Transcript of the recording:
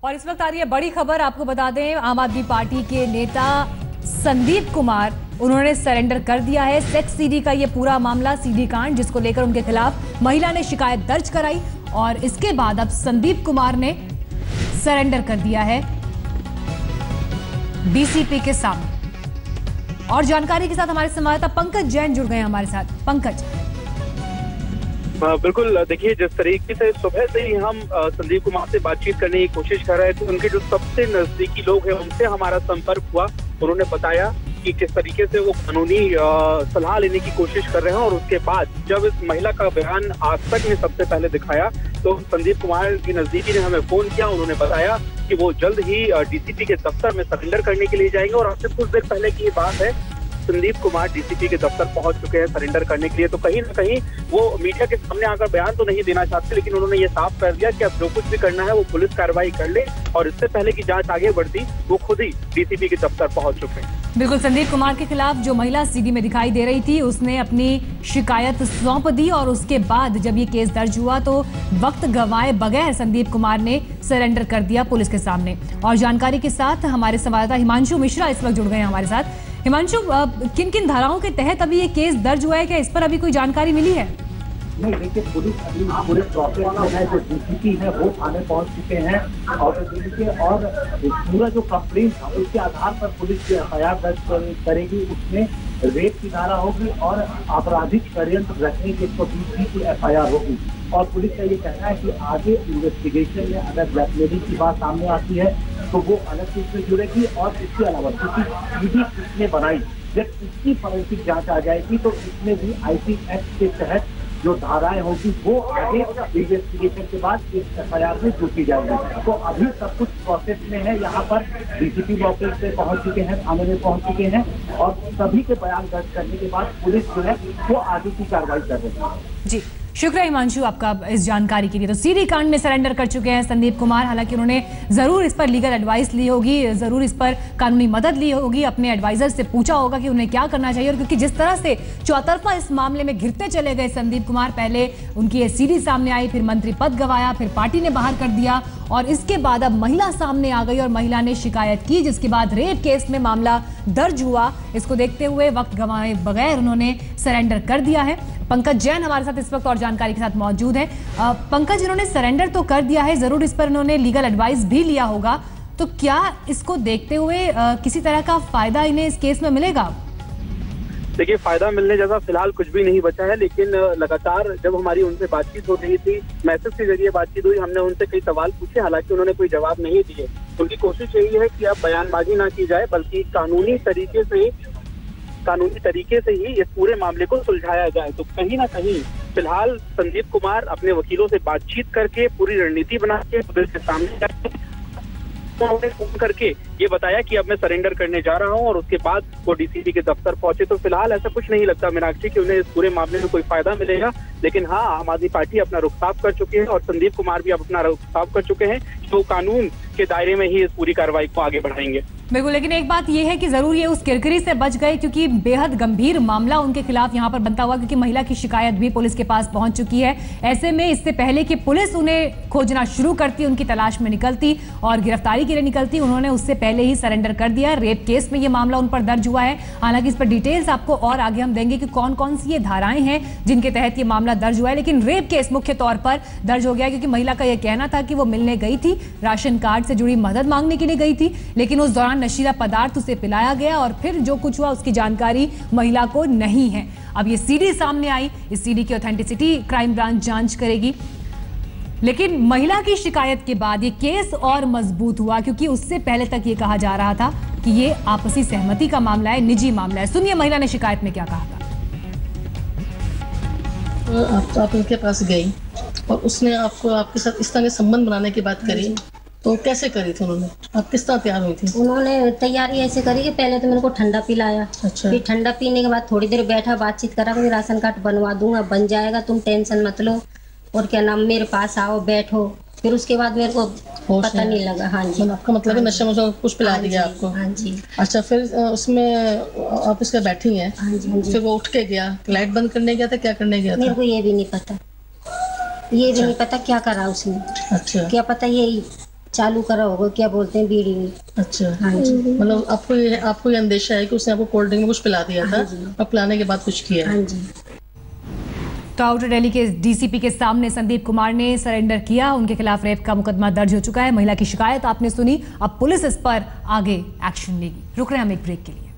और इस वक्त आ रही है बड़ी खबर, आपको बता दें आम आदमी पार्टी के नेता संदीप कुमार उन्होंने सरेंडर कर दिया है। सेक्स सीडी का ये पूरा मामला, सीडी कांड, जिसको लेकर उनके खिलाफ महिला ने शिकायत दर्ज कराई और इसके बाद अब संदीप कुमार ने सरेंडर कर दिया है डीसीपी के सामने। और जानकारी के साथ हमारे संवाददाता पंकज जैन जुड़ गए हैं हमारे साथ। पंकज, बिल्कुल, देखिए जिस तरीके से सुबह से ही हम संदीप कुमार से बातचीत करने की कोशिश कर रहे थे, उनके जो सबसे नजदीकी लोग हैं उनसे हमारा संपर्क हुआ। उन्होंने बताया कि किस तरीके से वो कानूनी सलाह लेने की कोशिश कर रहे हैं और उसके बाद जब इस महिला का बयान आज तक ने सबसे पहले दिखाया तो संदीप कुमार की नजदीकी ने हमें फोन किया। उन्होंने बताया कि वो जल्द ही डीसीपी के दफ्तर में सरेंडर करने के लिए जाएंगे और आज से कुछ देर पहले की ये बात है, संदीप कुमार डीसीपी के दफ्तर पहुंच चुके हैं सरेंडर करने के लिए। तो कहीं ना कहीं वो मीडिया के सामने आकर बयान तो नहीं देना चाहते, लेकिन उन्होंने ये साफ कर दिया कि अब जो कुछ भी करना है वो पुलिस कार्रवाई कर ले और इससे पहले की जांच आगे बढ़ती वो खुद ही डीसीपी के दफ्तर पहुंच चुके हैं। बिल्कुल, संदीप कुमार के खिलाफ जो महिला सीडी में दिखाई दे रही थी उसने अपनी शिकायत सौंप दी और उसके बाद जब ये केस दर्ज हुआ तो वक्त गंवाए बगैर संदीप कुमार ने सरेंडर कर दिया पुलिस के सामने। और जानकारी के साथ हमारे संवाददाता हिमांशु मिश्रा इस वक्त जुड़ गए हैं हमारे साथ। हिमांशु, किन किन धाराओं के तहत अभी ये केस दर्ज हुआ है, क्या इस पर अभी कोई जानकारी मिली है? नहीं, देखिए पुलिस अभी पूरे प्रोसेस में है। जो डीसीपी है वो थाने पहुंच चुके हैं और पूरा जो कंप्लेंट था उसके आधार पर पुलिस जो एफआईआर दर्ज करेगी उसमें रेप की धारा होगी और आपराधिक षड्यंत्र रखने के 120 की एफआईआर होगी। और पुलिस का ये कहना है कि आगे इन्वेस्टिगेशन में अगर ब्लैकमेलिंग की बात सामने आती है तो वो अलग चीज से जुड़ेगी और इसके अलावा क्योंकि सीडी किसने बनाई, जब इसकी फॉरेंसिक जांच आ जाएगी तो इसमें भी आईटी एक्ट के तहत जो धाराएं होगी वो आगे इन्वेस्टिगेशन के बाद इस एफआईआर में जुटी जाएगी। तो अभी सब कुछ प्रोसेस में है। यहाँ पर डीसीपी मौके पे पहुंच चुके हैं, थाने में पहुंच चुके हैं और सभी के बयान दर्ज करने के बाद पुलिस जो है वो आगे की कार्रवाई कर रही है। जी, शुक्रिया हिमांशु आपका इस जानकारी के लिए। तो सीडी कांड में सरेंडर कर चुके हैं संदीप कुमार। हालांकि उन्होंने जरूर इस पर लीगल एडवाइस ली होगी, जरूर इस पर कानूनी मदद ली होगी, अपने एडवाइजर से पूछा होगा कि उन्हें क्या करना चाहिए। और क्योंकि जिस तरह से चौतरफा इस मामले में घिरते चले गए संदीप कुमार, पहले उनकी सीडी सामने आई, फिर मंत्री पद गंवाया, फिर पार्टी ने बाहर कर दिया और इसके बाद अब महिला सामने आ गई और महिला ने शिकायत की, जिसके बाद रेप केस में मामला दर्ज हुआ। इसको देखते हुए वक्त गंवाए बगैर उन्होंने सरेंडर कर दिया है। पंकज जैन हमारे साथ इस वक्त और जानकारी के साथ मौजूद है। पंकज, इन्होंने सरेंडर तो कर दिया है, जरूर इस पर इन्होंने लीगल एडवाइस भी लिया होगा, तो क्या इसको देखते हुए किसी तरह का फायदा इन्हें इस केस में मिलेगा? देखिए, फायदा मिलने जैसा फिलहाल कुछ भी नहीं बचा है, लेकिन लगातार जब हमारी उनसे बातचीत हो रही थी, मैसेज के जरिए बातचीत हुई, हमने उनसे कई सवाल पूछे, हालांकि उन्होंने कोई जवाब नहीं दिए। उनकी कोशिश यही है कि अब बयानबाजी ना की जाए बल्कि कानूनी तरीके से ही इस पूरे मामले को सुलझाया जाए। तो कहीं ना कहीं फिलहाल संदीप कुमार अपने वकीलों से बातचीत करके पूरी रणनीति बना के पुलिस के सामने जाए, उन्होंने फोन करके ये बताया कि अब मैं सरेंडर करने जा रहा हूं और उसके बाद वो डीसीपी के दफ्तर पहुंचे। तो फिलहाल ऐसा कुछ नहीं लगता मीनाक्षी कि उन्हें इस पूरे मामले में कोई फायदा मिलेगा, लेकिन हाँ, आम आदमी पार्टी अपना रुख साफ कर चुकी है और संदीप कुमार भी अब अपना रुख साफ कर चुके हैं, तो कानून के दायरे में ही इस पूरी कार्रवाई को आगे बढ़ाएंगे। बिल्कुल, लेकिन एक बात यह है कि जरूर ये उस किरकिरी से बच गए क्योंकि बेहद गंभीर मामला उनके खिलाफ यहाँ पर बनता हुआ, क्योंकि महिला की शिकायत भी पुलिस के पास पहुंच चुकी है। ऐसे में इससे पहले कि पुलिस उन्हें खोजना शुरू करती, उनकी तलाश में निकलती और गिरफ्तारी के लिए निकलती, उन्होंने उससे पहले ही सरेंडर कर दिया। रेप केस में ये मामला उन पर दर्ज हुआ है। हालांकि इस पर डिटेल्स आपको और आगे हम देंगे कि कौन कौन सी ये धाराएं हैं जिनके तहत ये मामला दर्ज हुआ है, लेकिन रेप केस मुख्य तौर पर दर्ज हो गया क्योंकि महिला का यह कहना था कि वो मिलने गई थी, राशन कार्ड से जुड़ी मदद मांगने के लिए गई थी, लेकिन उस दौरान नशीला पदार्थ उसे पिलाया गया और फिर जो कुछ हुआ उसकी जानकारी महिला को नहीं है। अब ये सीडी सामने आई, इस सीडी की ऑथेंटिसिटी क्राइम ब्रांच जांच करेगी, लेकिन महिला की शिकायत के बाद ये केस और मजबूत हुआ क्योंकि उससे पहले तक ये कहा जा रहा था कि ये आपसी सहमति का मामला है, निजी मामला है। सुनिए महिला ने शिकायत में क्या कहा था। आप उनके पास गई और उसने आपके साथ इस तरह के संबंध बनाने की बात करी, तो कैसे करी थी उन्होंने? आप किस तरह तैयार हुई थी? उन्होंने तैयारी ऐसे करी कि पहले तो मेरे को ठंडा पिलाया। अच्छा। फिर ठंडा पीने के बाद थोड़ी देर बैठा, बातचीत करा कि राशन कार्ड बनवा दूंगा, बन जाएगा, तुम टेंशन मत लो, और क्या नाम, मेरे पास आओ, बैठो। फिर उसके बाद मेरे को पता नहीं लगा। हाँ जी। आपका मतलब है नशा में कुछ पिला दिया आपको? हाँ जी। अच्छा, फिर उसमें आप इसका बैठी हैं? हाँ जी। फिर वो उठ के गया, लाइट बंद करने गया था, क्या करने गया था? मेरे को ये भी नहीं पता, ये भी नहीं पता क्या करा उसने। अच्छा। क्या पता ये चालू करा होगा, क्या बोलते हैं, बीड़ी में। अच्छा, हाँ जी। मतलब आपको ये अंदेशा है कि उसने आपको कोल्ड ड्रिंक में कुछ पिला दिया था और पिलाने के बाद कुछ किया है। हाँ जी। तो आउटर दिल्ली के डीसीपी के सामने संदीप कुमार ने सरेंडर किया। उनके खिलाफ रेप का मुकदमा दर्ज हो चुका है। महिला की शिकायत आपने सुनी, अब पुलिस इस पर आगे एक्शन लेगी। रुक रहे हैं हम एक ब्रेक के लिए।